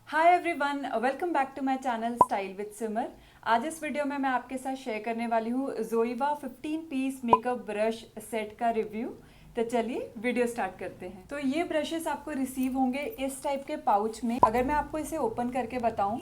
Hi everyone, welcome back to my channel style with Simar. आज इस video में मैं आपके साथ शेयर करने वाली हूँ जोइवा 15 पीस मेकअप ब्रश सेट का रिव्यू। तो चलिए वीडियो स्टार्ट करते हैं। तो ये ब्रशेस आपको रिसीव होंगे इस टाइप के पाउच में। अगर मैं आपको इसे ओपन करके बताऊं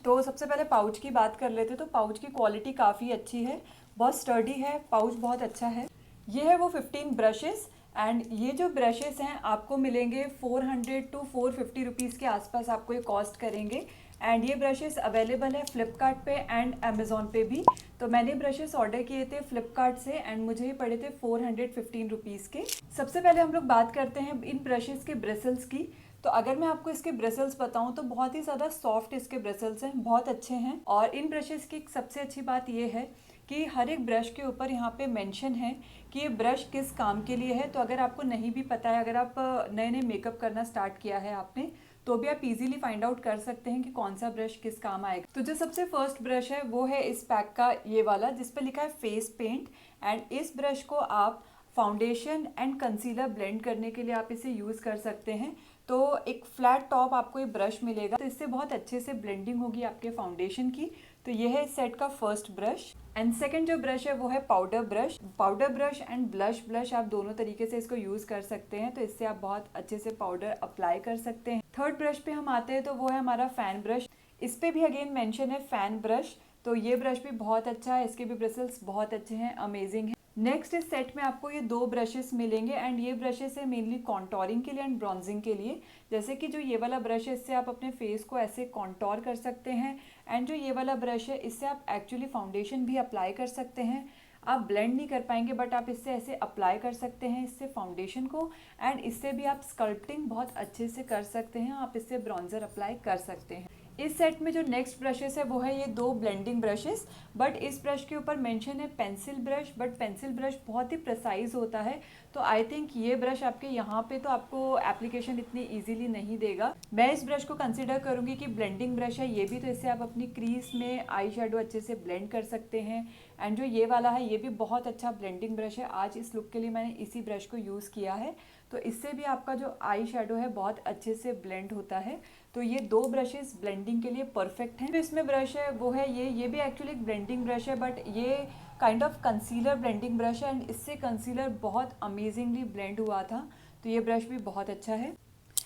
तो सबसे पहले पाउच की बात कर लेते। तो पाउच की क्वालिटी काफ़ी अच्छी है, बहुत स्टर्डी है, पाउच बहुत अच्छा है। ये है वो 15 ब्रशेस एंड ये जो ब्रशेस हैं आपको मिलेंगे 400 टू 450 रुपीज़ के आसपास आपको ये कॉस्ट करेंगे। एंड ये ब्रशेस अवेलेबल है फ्लिपकार्ट पे एंड अमेज़ॉन पे भी। तो मैंने ब्रशेस ऑर्डर किए थे फ्लिपकार्ट से एंड मुझे ये पड़े थे 415 रुपीज़ के। सबसे पहले हम लोग बात करते हैं इन ब्रशेस के ब्रिसल्स की। तो अगर मैं आपको इसके ब्रिसल्स बताऊं तो बहुत ही ज़्यादा सॉफ्ट इसके ब्रिसल्स हैं, बहुत अच्छे हैं। और इन ब्रशेस की सबसे अच्छी बात ये है कि हर एक ब्रश के ऊपर यहाँ पे मेंशन है कि ये ब्रश किस काम के लिए है। तो अगर आपको नहीं भी पता है, अगर आप नए नए मेकअप करना स्टार्ट किया है आपने, तो भी आप इजीली फाइंड आउट कर सकते हैं कि कौन सा ब्रश किस काम आएगा। तो जो सबसे फर्स्ट ब्रश है वो है इस पैक का ये वाला, जिस पे लिखा है फेस पेंट। एंड इस ब्रश को आप फाउंडेशन एंड कंसीलर ब्लेंड करने के लिए आप इसे यूज़ कर सकते हैं। तो एक फ्लैट टॉप आपको ये ब्रश मिलेगा, तो इससे बहुत अच्छे से ब्लेंडिंग होगी आपके फाउंडेशन की। तो ये है इस सेट का फर्स्ट ब्रश। एंड सेकंड जो ब्रश है वो है powder brush. Powder brush and blush आप दोनों तरीके से इसको यूज़ कर सकते हैं। तो इससे आप बहुत अच्छे से पाउडर अप्लाई कर सकते हैं। थर्ड ब्रश पे हम आते हैं तो वो है हमारा फैन ब्रश। इस पे भी अगेन मेंशन है फैन ब्रश। तो ये ब्रश भी बहुत अच्छा है, इसके भी ब्रिसल्स बहुत अच्छे हैं, अमेजिंग है। नेक्स्ट इस सेट में आपको ये दो ब्रशेस मिलेंगे एंड ये ब्रशेस है मेनली कॉन्टोरिंग के लिए एंड ब्रॉन्जिंग के लिए। जैसे कि जो ये वाला ब्रश है इससे आप अपने फेस को ऐसे कॉन्टोर कर सकते हैं। एंड जो ये वाला ब्रश है इससे आप एक्चुअली फाउंडेशन भी अप्लाई कर सकते हैं। आप ब्लेंड नहीं कर पाएंगे बट आप इससे ऐसे अप्लाई कर सकते हैं इससे फाउंडेशन को। एंड इससे भी आप स्कल्पटिंग बहुत अच्छे से कर सकते हैं, आप इससे ब्रॉन्जर अप्लाई कर सकते हैं। इस सेट में जो नेक्स्ट ब्रशेस है वो है ये दो ब्लेंडिंग ब्रशेस। बट इस ब्रश के ऊपर मेंशन है pencil brush, but pencil brush बहुत ही प्रिसाइज होता है। तो आई थिंक ये ब्रश आपके यहाँ पे तो आपको एप्लीकेशन इतनी इजीली नहीं देगा। मैं इस ब्रश को कंसिडर करूँगी कि ब्लेंडिंग ब्रश है ये भी, तो इससे आप अपनी क्रीज में आई शेडो अच्छे से ब्लेंड कर सकते हैं। एंड जो ये वाला है ये भी बहुत अच्छा ब्लेंडिंग ब्रश है। आज इस लुक के लिए मैंने इसी ब्रश को यूज़ किया है। तो इससे भी आपका जो आई शेडो है बहुत अच्छे से ब्लेंड होता है। तो ये दो ब्रशेस ब्लेंडिंग के लिए परफेक्ट हैं। तो इसमें ब्रश है वो है ये भी एक्चुअली एक ब्लेंडिंग ब्रश है, बट ये kind of concealer blending brush है एंड इससे कंसीलर बहुत अमेजिंगली ब्लेंड हुआ था। तो ये ब्रश भी बहुत अच्छा है।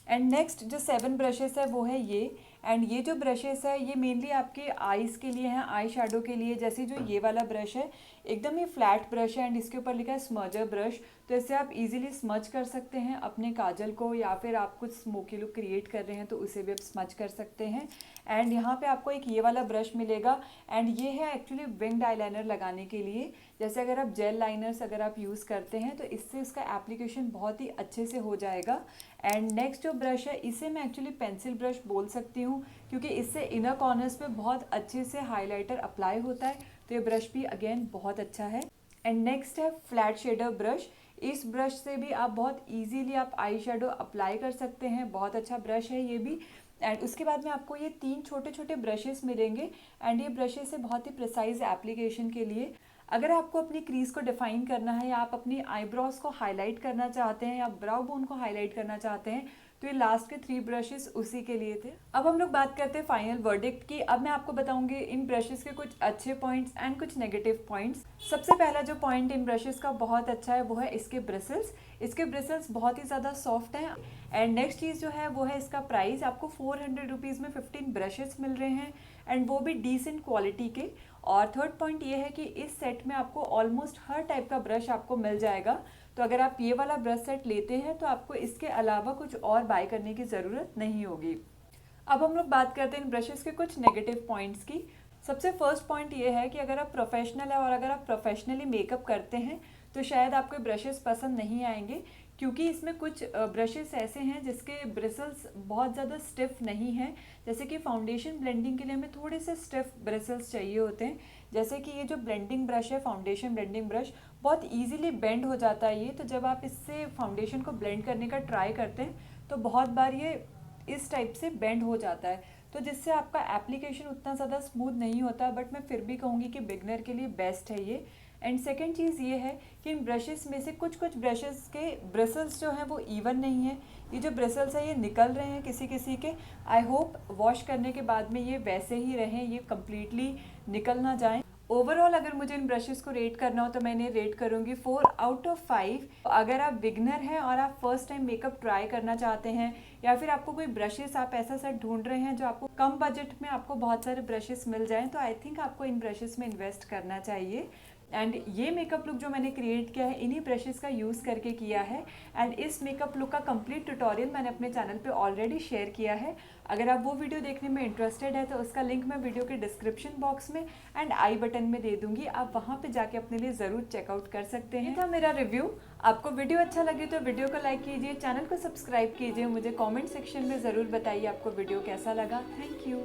एंड नेक्स्ट जो 7 ब्रशेस है वो है ये। एंड ये जो ब्रशेस है ये मेनली आपके आईज के लिए हैं, आई शेडो के लिए। जैसे जो ये वाला ब्रश है एकदम ही फ्लैट ब्रश है एंड इसके ऊपर लिखा है स्मजर ब्रश। तो इससे आप इजीली स्मज कर सकते हैं अपने काजल को, या फिर आप कुछ स्मोकी लुक क्रिएट कर रहे हैं तो उसे भी आप स्मज कर सकते हैं। एंड यहाँ पे आपको एक ये वाला ब्रश मिलेगा एंड ये है एक्चुअली विंग्ड आईलाइनर लगाने के लिए। जैसे अगर आप जेल लाइनर्स अगर आप यूज़ करते हैं तो इससे उसका एप्लीकेशन बहुत ही अच्छे से हो जाएगा। एंड नेक्स्ट जो ब्रश है इसे मैं एक्चुअली पेंसिल ब्रश बोल सकती हूँ क्योंकि इससे इनर कॉर्नर्स पे बहुत अच्छे से हाइलाइटर अप्लाई होता है। तो ये ब्रश भी अगेन बहुत अच्छा है। एंड नेक्स्ट है फ्लैट शेडर ब्रश। इस ब्रश से भी आप बहुत इजीली आप आई शेडो अप्लाई कर सकते हैं, बहुत अच्छा ब्रश है ये भी। एंड उसके बाद में आपको ये 3 छोटे छोटे ब्रशेस मिलेंगे एंड ये ब्रशेस है बहुत ही प्रिसाइज एप्लीकेशन के लिए। अगर आपको अपनी क्रीज को डिफाइन करना है या आप अपनी आईब्रोज को हाईलाइट करना चाहते हैं या ब्राउ बोन को हाईलाइट करना चाहते हैं तो ये लास्ट के 3 ब्रशेस उसी के लिए थे। अब हम लोग बात करते हैं फाइनल वर्डिक्ट की। अब मैं आपको बताऊंगी इन ब्रशेस के कुछ अच्छे पॉइंट्स एंड कुछ नेगेटिव पॉइंट्स। सबसे पहला जो पॉइंट इन ब्रशेस का बहुत अच्छा है वो है इसके ब्रिसल्स। इसके ब्रिसल्स बहुत ही ज़्यादा सॉफ्ट हैं। एंड नेक्स्ट चीज़ जो है वो है इसका प्राइस। आपको 400 रुपीज़ में 15 ब्रशेस मिल रहे हैं एंड वो भी डिसेंट क्वालिटी के। और थर्ड पॉइंट ये है कि इस सेट में आपको ऑलमोस्ट हर टाइप का ब्रश आपको मिल जाएगा। तो अगर आप ये वाला ब्रश सेट लेते हैं तो आपको इसके अलावा कुछ और बाय करने की ज़रूरत नहीं होगी। अब हम लोग बात करते हैं इन ब्रशेस के कुछ नेगेटिव पॉइंट्स की। सबसे फर्स्ट पॉइंट ये है कि अगर आप प्रोफेशनल है और अगर आप प्रोफेशनली मेकअप करते हैं तो शायद आपको ब्रशेस पसंद नहीं आएंगे क्योंकि इसमें कुछ ब्रशेस ऐसे हैं जिसके ब्रिसल्स बहुत ज़्यादा स्टिफ नहीं हैं। जैसे कि फाउंडेशन ब्लेंडिंग के लिए हमें थोड़े से स्टिफ ब्रिसल्स चाहिए होते हैं। जैसे कि ये जो ब्लेंडिंग ब्रश है, फाउंडेशन ब्लेंडिंग ब्रश, बहुत इजीली बेंड हो जाता है ये। तो जब आप इससे फाउंडेशन को ब्लेंड करने का ट्राई करते हैं तो बहुत बार ये इस टाइप से बेंड हो जाता है, तो जिससे आपका एप्लीकेशन उतना ज़्यादा स्मूथ नहीं होता। बट मैं फिर भी कहूँगी कि बिगनर के लिए बेस्ट है ये। एंड सेकेंड चीज़ ये है कि इन ब्रशेस में से कुछ कुछ ब्रशेस के ब्रिसल्स जो हैं वो इवन नहीं है। ये जो ब्रिसल्स है ये निकल रहे हैं किसी किसी के। आई होप वॉश करने के बाद में ये वैसे ही रहें, ये कम्प्लीटली निकल ना जाएं। ओवरऑल अगर मुझे इन ब्रशेस को रेट करना हो तो मैं इन्हें रेट करूँगी 4 आउट ऑफ 5। अगर आप बिगनर हैं और आप फर्स्ट टाइम मेकअप ट्राई करना चाहते हैं, या फिर आपको कोई ब्रशेस आप ऐसा सेट ढूंढ रहे हैं जो आपको कम बजट में आपको बहुत सारे ब्रशेस मिल जाएं, तो आई थिंक आपको इन ब्रशेस में इन्वेस्ट करना चाहिए। एंड ये मेकअप लुक जो मैंने क्रिएट किया है इन्हीं ब्रशेस का यूज़ करके किया है। एंड इस मेकअप लुक का कंप्लीट ट्यूटोरियल मैंने अपने चैनल पे ऑलरेडी शेयर किया है। अगर आप वो वीडियो देखने में इंटरेस्टेड है तो उसका लिंक मैं वीडियो के डिस्क्रिप्शन बॉक्स में एंड आई बटन में दे दूंगी, आप वहाँ पे जाके अपने लिए ज़रूर चेकआउट कर सकते हैं। ये था मेरा रिव्यू। आपको वीडियो अच्छा लगे तो वीडियो को लाइक कीजिए, चैनल को सब्सक्राइब कीजिए, मुझे कॉमेंट सेक्शन में ज़रूर बताइए आपको वीडियो कैसा लगा। Thank you.